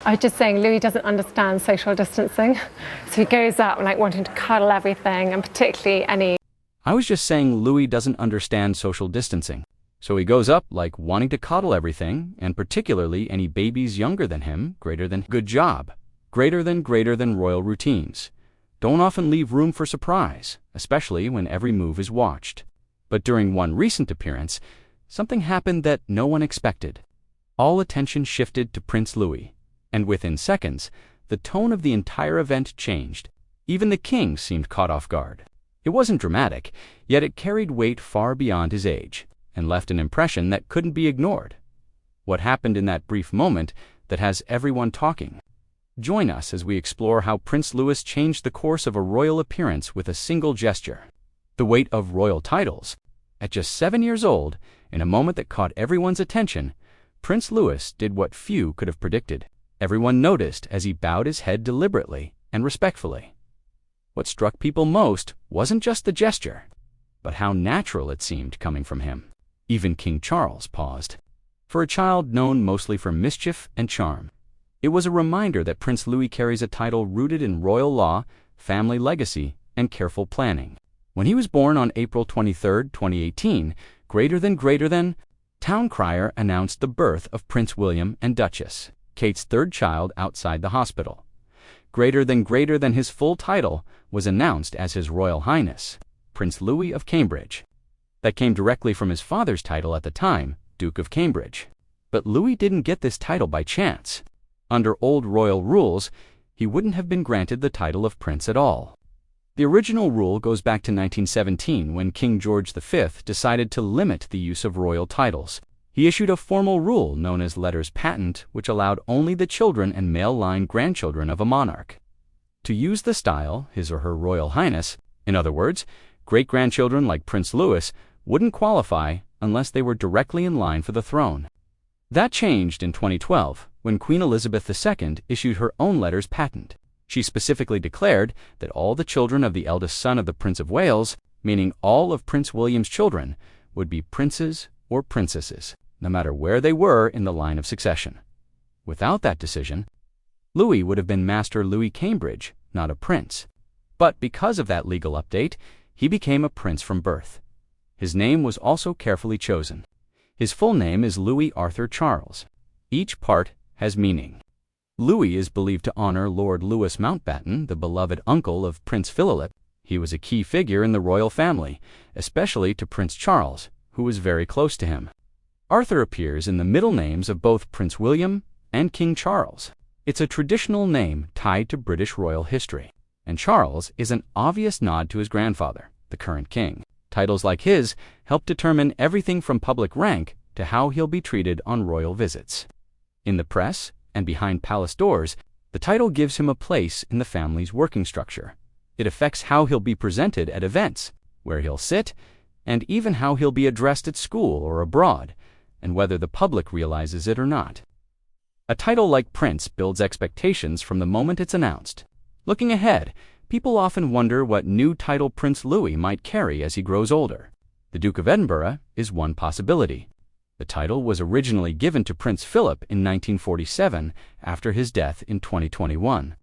I was just saying Louis doesn't understand social distancing. So he goes up like wanting to cuddle everything, and particularly any... I was just saying Louis doesn't understand social distancing. So he goes up like wanting to coddle everything, and particularly any babies younger than him, greater than good job, greater than royal routines. Don't often leave room for surprise, especially when every move is watched. But during one recent appearance, something happened that no one expected. All attention shifted to Prince Louis, and within seconds, the tone of the entire event changed. Even the king seemed caught off guard. It wasn't dramatic, yet it carried weight far beyond his age, and left an impression that couldn't be ignored. What happened in that brief moment that has everyone talking? Join us as we explore how Prince Louis changed the course of a royal appearance with a single gesture. The weight of royal titles. At just 7 years old, in a moment that caught everyone's attention, Prince Louis did what few could have predicted. Everyone noticed as he bowed his head deliberately and respectfully. What struck people most wasn't just the gesture, but how natural it seemed coming from him. Even King Charles paused. For a child known mostly for mischief and charm, it was a reminder that Prince Louis carries a title rooted in royal law, family legacy, and careful planning. When he was born on April 23, 2018, greater than, town crier announced the birth of Prince William and Duchess, Kate's third child outside the hospital. Greater than his full title was announced as His Royal Highness, Prince Louis of Cambridge. That came directly from his father's title at the time, Duke of Cambridge. But Louis didn't get this title by chance. Under old royal rules, he wouldn't have been granted the title of prince at all. The original rule goes back to 1917 when King George V decided to limit the use of royal titles. He issued a formal rule known as letters patent, which allowed only the children and male-line grandchildren of a monarch to use the style, His or Her Royal Highness. In other words, great-grandchildren like Prince Louis wouldn't qualify unless they were directly in line for the throne. That changed in 2012 when Queen Elizabeth II issued her own letters patent. She specifically declared that all the children of the eldest son of the Prince of Wales, meaning all of Prince William's children, would be princes or princesses, no matter where they were in the line of succession. Without that decision, Louis would have been Master Louis Cambridge, not a prince. But because of that legal update, he became a prince from birth. His name was also carefully chosen. His full name is Louis Arthur Charles. Each part has meaning. Louis is believed to honor Lord Louis Mountbatten, the beloved uncle of Prince Philip. He was a key figure in the royal family, especially to Prince Charles, who was very close to him. Arthur appears in the middle names of both Prince William and King Charles. It's a traditional name tied to British royal history, and Charles is an obvious nod to his grandfather, the current king. Titles like his help determine everything from public rank to how he'll be treated on royal visits. In the press and behind palace doors, the title gives him a place in the family's working structure. It affects how he'll be presented at events, where he'll sit, and even how he'll be addressed at school or abroad, and whether the public realizes it or not. A title like Prince builds expectations from the moment it's announced. Looking ahead, people often wonder what new title Prince Louis might carry as he grows older. The Duke of Edinburgh is one possibility. The title was originally given to Prince Philip in 1947 after his death in 2021.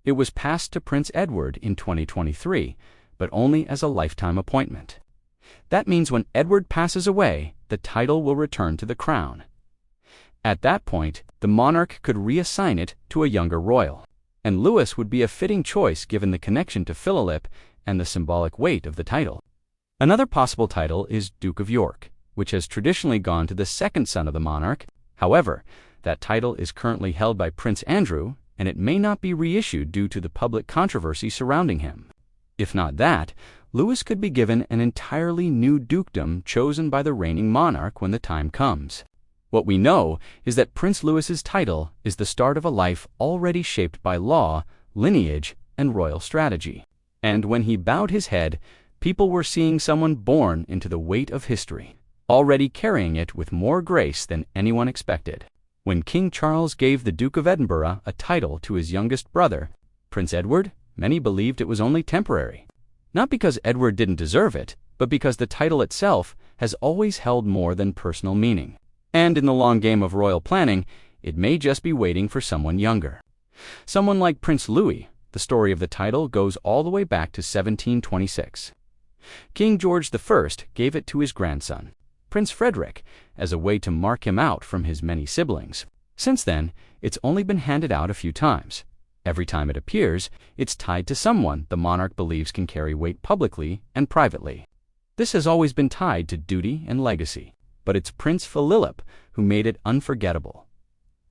It was passed to Prince Edward in 2023, but only as a lifetime appointment. That means when Edward passes away, the title will return to the crown. At that point, the monarch could reassign it to a younger royal, and Louis would be a fitting choice given the connection to Philip and the symbolic weight of the title. Another possible title is Duke of York, which has traditionally gone to the second son of the monarch. However, that title is currently held by Prince Andrew, and it may not be reissued due to the public controversy surrounding him. If not that, Louis could be given an entirely new dukedom chosen by the reigning monarch when the time comes. What we know is that Prince Louis's title is the start of a life already shaped by law, lineage, and royal strategy. And when he bowed his head, people were seeing someone born into the weight of history, already carrying it with more grace than anyone expected. When King Charles gave the Duke of Edinburgh a title to his youngest brother, Prince Edward, many believed it was only temporary. Not because Edward didn't deserve it, but because the title itself has always held more than personal meaning. And in the long game of royal planning, It may just be waiting for someone younger. Someone like Prince Louis. The story of the title goes all the way back to 1726. King George I gave it to his grandson, Prince Frederick, as a way to mark him out from his many siblings. Since then, it's only been handed out a few times. Every time it appears, it's tied to someone the monarch believes can carry weight publicly and privately. This has always been tied to duty and legacy, but it's Prince Philip who made it unforgettable.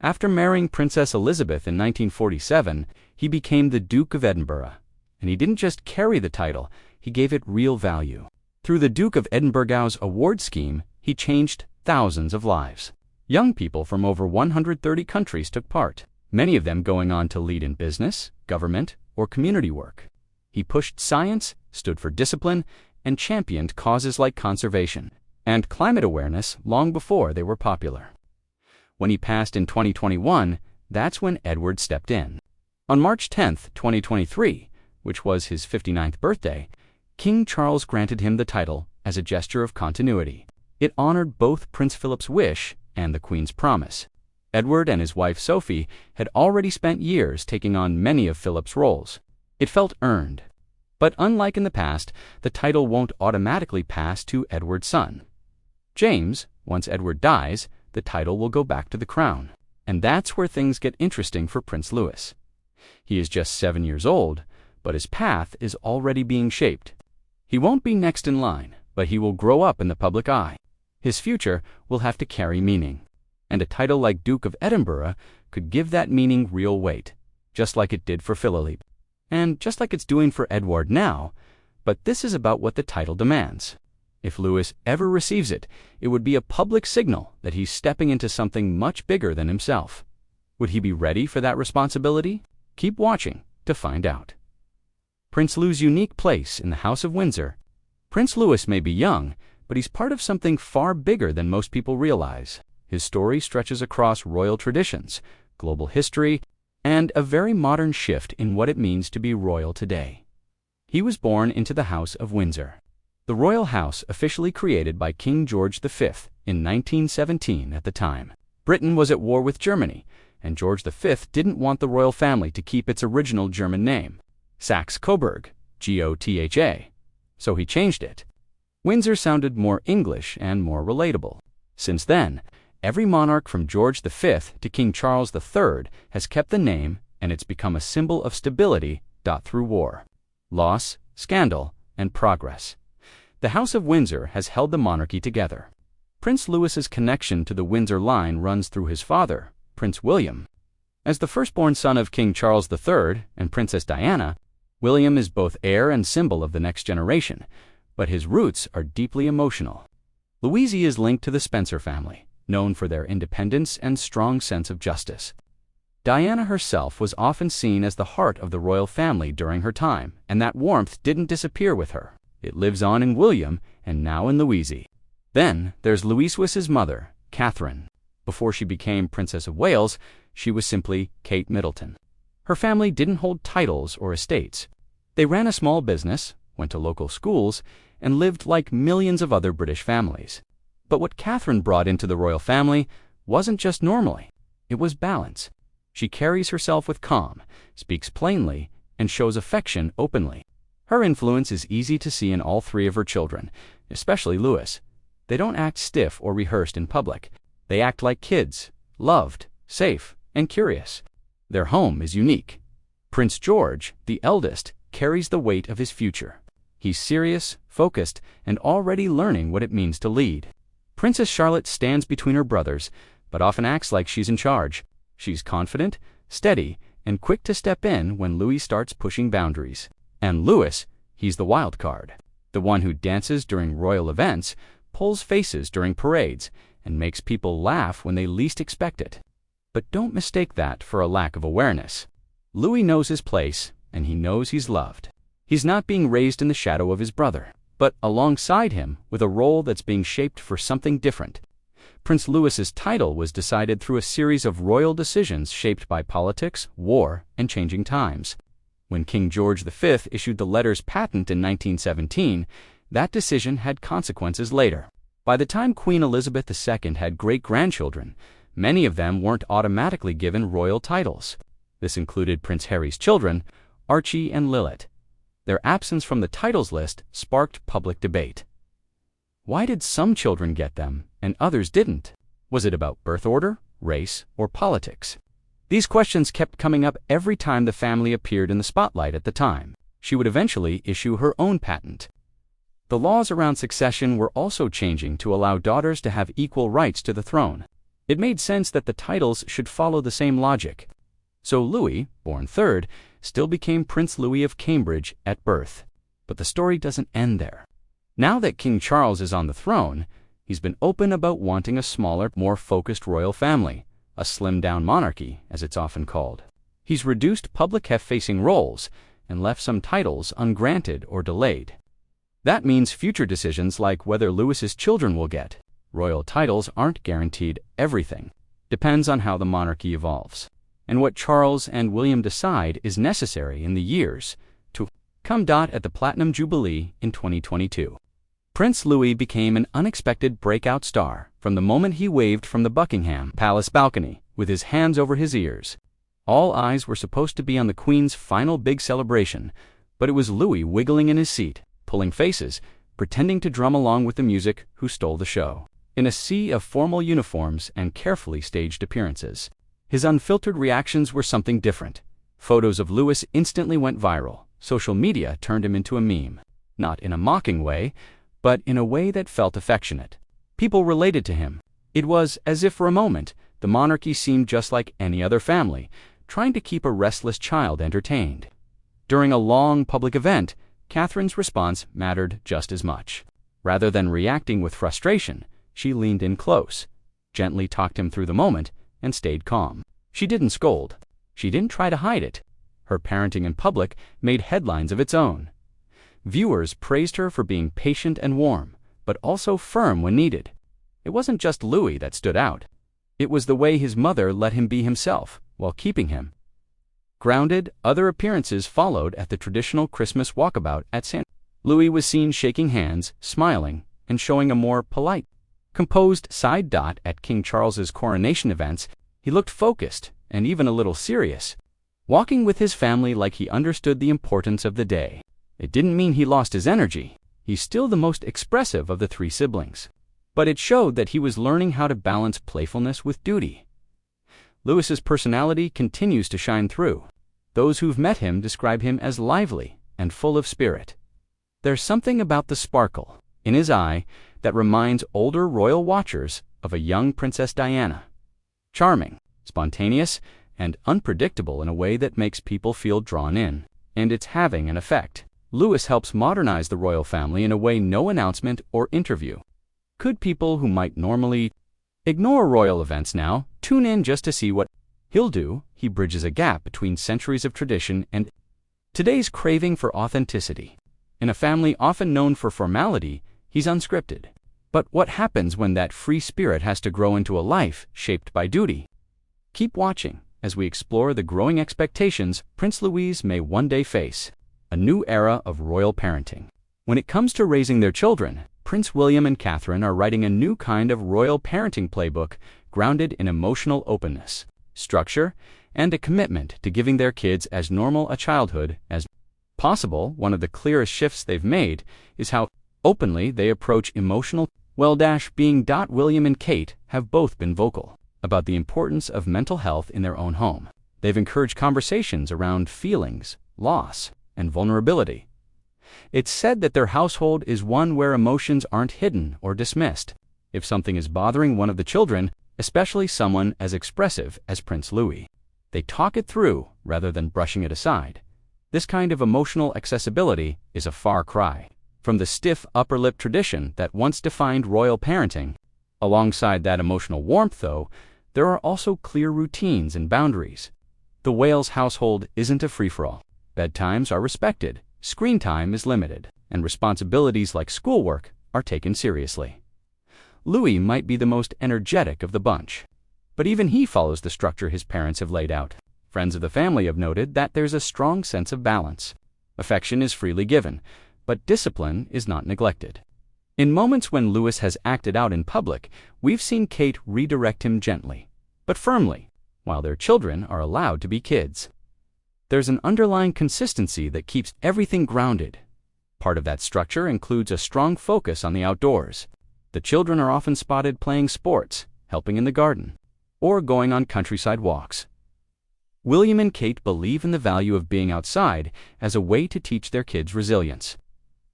After marrying Princess Elizabeth in 1947, he became the Duke of Edinburgh. And he didn't just carry the title, he gave it real value. Through the Duke of Edinburgh's award scheme, he changed thousands of lives. Young people from over 130 countries took part, many of them going on to lead in business, government, or community work. He pushed science, stood for discipline, and championed causes like conservation and climate awareness long before they were popular. When he passed in 2021, that's when Edward stepped in. On March 10, 2023, which was his 59th birthday, King Charles granted him the title as a gesture of continuity. It honored both Prince Philip's wish and the Queen's promise. Edward and his wife Sophie had already spent years taking on many of Philip's roles. It felt earned. But unlike in the past, the title won't automatically pass to Edward's son, James. Once Edward dies, the title will go back to the crown. And that's where things get interesting for Prince Louis. He is just 7 years old, but his path is already being shaped. He won't be next in line, but he will grow up in the public eye. His future will have to carry meaning. And a title like Duke of Edinburgh could give that meaning real weight, just like it did for Philip. And just like it's doing for Edward now, but this is about what the title demands. If Louis ever receives it, it would be a public signal that he's stepping into something much bigger than himself. Would he be ready for that responsibility? Keep watching to find out. Prince Louis' unique place in the House of Windsor. Prince Louis may be young, but he's part of something far bigger than most people realize. His story stretches across royal traditions, global history, and a very modern shift in what it means to be royal today. He was born into the House of Windsor, the royal house officially created by King George V in 1917 at the time. Britain was at war with Germany, and George V didn't want the royal family to keep its original German name, Saxe-Coburg, Gotha. So he changed it. Windsor sounded more English and more relatable. Since then, every monarch from George V to King Charles III has kept the name, and it's become a symbol of stability through war, loss, scandal, and progress. The House of Windsor has held the monarchy together. Prince Louis's connection to the Windsor line runs through his father, Prince William. As the firstborn son of King Charles III and Princess Diana, William is both heir and symbol of the next generation, but his roots are deeply emotional. Louise is linked to the Spencer family, known for their independence and strong sense of justice. Diana herself was often seen as the heart of the royal family during her time, and that warmth didn't disappear with her. It lives on in William and now in Louise. Then there's Louis's mother, Catherine. Before she became Princess of Wales, she was simply Kate Middleton. Her family didn't hold titles or estates. They ran a small business, went to local schools, and lived like millions of other British families. But what Catherine brought into the royal family wasn't just normally. It was balance. She carries herself with calm, speaks plainly, and shows affection openly. Her influence is easy to see in all three of her children, especially Louis. They don't act stiff or rehearsed in public. They act like kids, loved, safe, and curious. Their home is unique. Prince George, the eldest, carries the weight of his future. He's serious, focused, and already learning what it means to lead. Princess Charlotte stands between her brothers, but often acts like she's in charge. She's confident, steady, and quick to step in when Louis starts pushing boundaries. And Louis, he's the wild card, the one who dances during royal events, pulls faces during parades, and makes people laugh when they least expect it. But don't mistake that for a lack of awareness. Louis knows his place, and he knows he's loved. He's not being raised in the shadow of his brother, but alongside him with a role that's being shaped for something different. Prince Louis's title was decided through a series of royal decisions shaped by politics, war, and changing times. When King George V issued the letters patent in 1917, that decision had consequences later. By the time Queen Elizabeth II had great-grandchildren, many of them weren't automatically given royal titles. This included Prince Harry's children, Archie and Lilith. Their absence from the titles list sparked public debate. Why did some children get them and others didn't? Was it about birth order, race, or politics? These questions kept coming up every time the family appeared in the spotlight at the time. She would eventually issue her own patent. The laws around succession were also changing to allow daughters to have equal rights to the throne. It made sense that the titles should follow the same logic. So Louis, born third, still became Prince Louis of Cambridge at birth. But the story doesn't end there. Now that King Charles is on the throne, he's been open about wanting a smaller, more focused royal family, a slimmed-down monarchy, as it's often called. He's reduced public heft-facing roles and left some titles ungranted or delayed. That means future decisions like whether Louis's children will get royal titles aren't guaranteed. Everything depends on how the monarchy evolves, and what Charles and William decide is necessary in the years to come. At the Platinum Jubilee in 2022, Prince Louis became an unexpected breakout star from the moment he waved from the Buckingham Palace balcony with his hands over his ears. All eyes were supposed to be on the Queen's final big celebration, but it was Louis wiggling in his seat, pulling faces, pretending to drum along with the music, who stole the show. In a sea of formal uniforms and carefully staged appearances, his unfiltered reactions were something different. Photos of Louis instantly went viral. Social media turned him into a meme. Not in a mocking way, but in a way that felt affectionate. People related to him. It was as if for a moment, the monarchy seemed just like any other family, trying to keep a restless child entertained. During a long public event, Catherine's response mattered just as much. Rather than reacting with frustration, she leaned in close, gently talked him through the moment, and stayed calm. She didn't scold. She didn't try to hide it. Her parenting in public made headlines of its own. Viewers praised her for being patient and warm, but also firm when needed. It wasn't just Louis that stood out. It was the way his mother let him be himself, while keeping him grounded. Other appearances followed at the traditional Christmas walkabout at St. Louis was seen shaking hands, smiling, and showing a more polite, composed side. At King Charles's coronation events, he looked focused and even a little serious, walking with his family like he understood the importance of the day. It didn't mean he lost his energy. He's still the most expressive of the three siblings. But it showed that he was learning how to balance playfulness with duty. Louis's personality continues to shine through. Those who've met him describe him as lively and full of spirit. There's something about the sparkle in his eye that reminds older royal watchers of a young Princess Diana. Charming, spontaneous, and unpredictable in a way that makes people feel drawn in. And it's having an effect. Louis helps modernize the royal family in a way no announcement or interview could. People who might normally ignore royal events now tune in just to see what he'll do. He bridges a gap between centuries of tradition and today's craving for authenticity. In a family often known for formality, he's unscripted. But what happens when that free spirit has to grow into a life shaped by duty? Keep watching as we explore the growing expectations Prince Louis may one day face. A new era of royal parenting. When it comes to raising their children, Prince William and Catherine are writing a new kind of royal parenting playbook grounded in emotional openness, structure, and a commitment to giving their kids as normal a childhood as possible. One of the clearest shifts they've made is how openly they approach emotional well-being. William and Kate have both been vocal about the importance of mental health in their own home. They've encouraged conversations around feelings, loss, and vulnerability. It's said that their household is one where emotions aren't hidden or dismissed. If something is bothering one of the children, especially someone as expressive as Prince Louis, they talk it through rather than brushing it aside. This kind of emotional accessibility is a far cry from the stiff upper lip tradition that once defined royal parenting. Alongside that emotional warmth, though, there are also clear routines and boundaries. The Wales household isn't a free-for-all. Bedtimes are respected, screen time is limited, and responsibilities like schoolwork are taken seriously. Louis might be the most energetic of the bunch, but even he follows the structure his parents have laid out. Friends of the family have noted that there's a strong sense of balance. Affection is freely given, but discipline is not neglected. In moments when Louis has acted out in public, we've seen Kate redirect him gently, but firmly, while their children are allowed to be kids. There's an underlying consistency that keeps everything grounded. Part of that structure includes a strong focus on the outdoors. The children are often spotted playing sports, helping in the garden, or going on countryside walks. William and Kate believe in the value of being outside as a way to teach their kids resilience.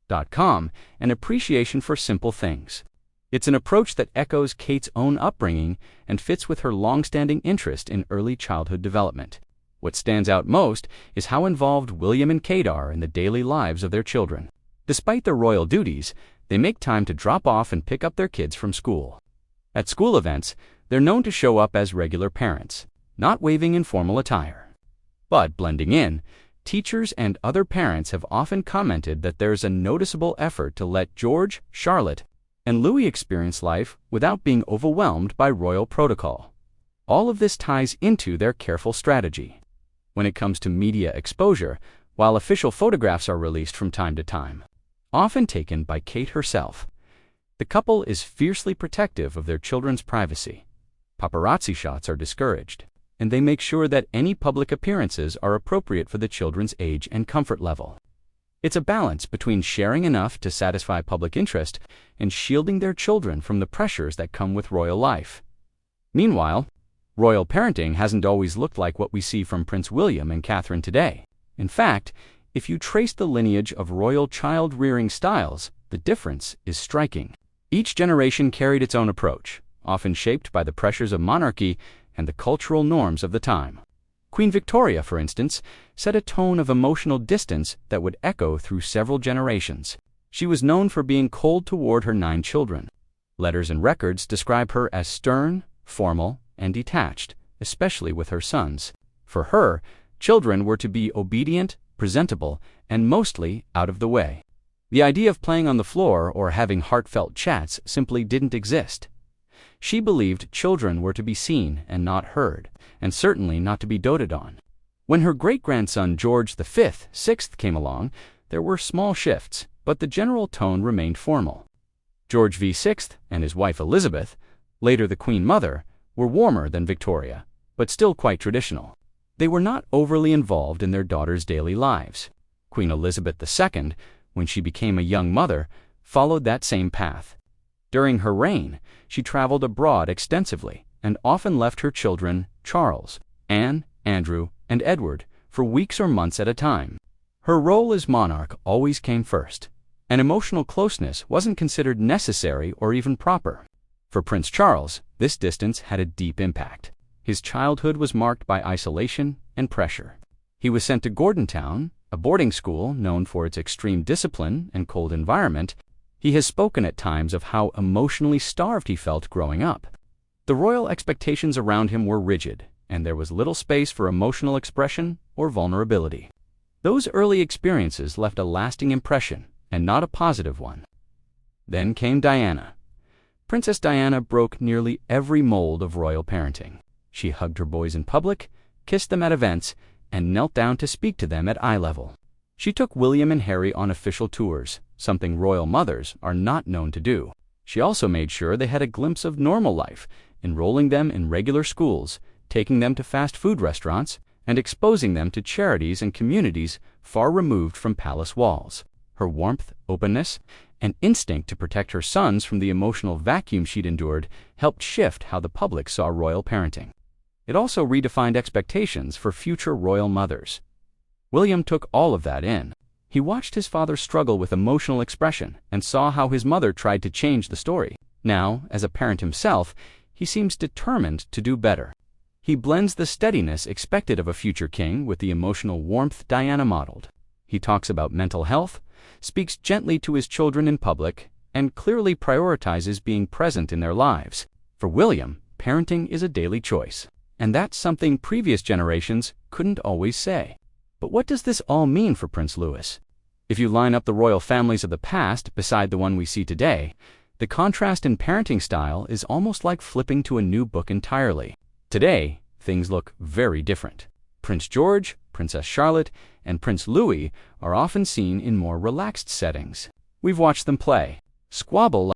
An appreciation for simple things. It's an approach that echoes Kate's own upbringing and fits with her long-standing interest in early childhood development. What stands out most is how involved William and Kate are in the daily lives of their children. Despite their royal duties, they make time to drop off and pick up their kids from school. At school events, they're known to show up as regular parents, not waving in formal attire, but blending in. Teachers and other parents have often commented that there's a noticeable effort to let George, Charlotte, and Louis experience life without being overwhelmed by royal protocol. All of this ties into their careful strategy. When it comes to media exposure, while official photographs are released from time to time, often taken by Kate herself, the couple is fiercely protective of their children's privacy. Paparazzi shots are discouraged, and they make sure that any public appearances are appropriate for the children's age and comfort level. It's a balance between sharing enough to satisfy public interest and shielding their children from the pressures that come with royal life. Meanwhile, royal parenting hasn't always looked like what we see from Prince William and Catherine today. In fact, if you trace the lineage of royal child-rearing styles, the difference is striking. Each generation carried its own approach, often shaped by the pressures of monarchy and the cultural norms of the time. Queen Victoria, for instance, set a tone of emotional distance that would echo through several generations. She was known for being cold toward her 9 children. Letters and records describe her as stern, formal, and detached, especially with her sons. For her, children were to be obedient, presentable, and mostly out of the way. The idea of playing on the floor or having heartfelt chats simply didn't exist. She believed children were to be seen and not heard, and certainly not to be doted on. When her great-grandson George V, 6th came along, there were small shifts, but the general tone remained formal. George V, 6th and his wife Elizabeth, later the Queen Mother, were warmer than Victoria, but still quite traditional. They were not overly involved in their daughters' daily lives. Queen Elizabeth II, when she became a young mother, followed that same path. During her reign, she traveled abroad extensively and often left her children, Charles, Anne, Andrew, and Edward, for weeks or months at a time. Her role as monarch always came first, and emotional closeness wasn't considered necessary or even proper. For Prince Charles, this distance had a deep impact. His childhood was marked by isolation and pressure. He was sent to Gordonstoun, a boarding school known for its extreme discipline and cold environment. He has spoken at times of how emotionally starved he felt growing up. The royal expectations around him were rigid, and there was little space for emotional expression or vulnerability. Those early experiences left a lasting impression, and not a positive one. Then came Diana. Princess Diana broke nearly every mold of royal parenting. She hugged her boys in public, kissed them at events, and knelt down to speak to them at eye level. She took William and Harry on official tours, something royal mothers are not known to do. She also made sure they had a glimpse of normal life, enrolling them in regular schools, taking them to fast food restaurants, and exposing them to charities and communities far removed from palace walls. Her warmth, openness, and instinct to protect her sons from the emotional vacuum she'd endured helped shift how the public saw royal parenting. It also redefined expectations for future royal mothers. William took all of that in. He watched his father struggle with emotional expression and saw how his mother tried to change the story. Now, as a parent himself, he seems determined to do better. He blends the steadiness expected of a future king with the emotional warmth Diana modeled. He talks about mental health, speaks gently to his children in public, and clearly prioritizes being present in their lives. For William, parenting is a daily choice, and that's something previous generations couldn't always say. But what does this all mean for Prince Louis? If you line up the royal families of the past beside the one we see today, the contrast in parenting style is almost like flipping to a new book entirely. Today, things look very different. Prince George, Princess Charlotte, and Prince Louis are often seen in more relaxed settings. We've watched them play, squabble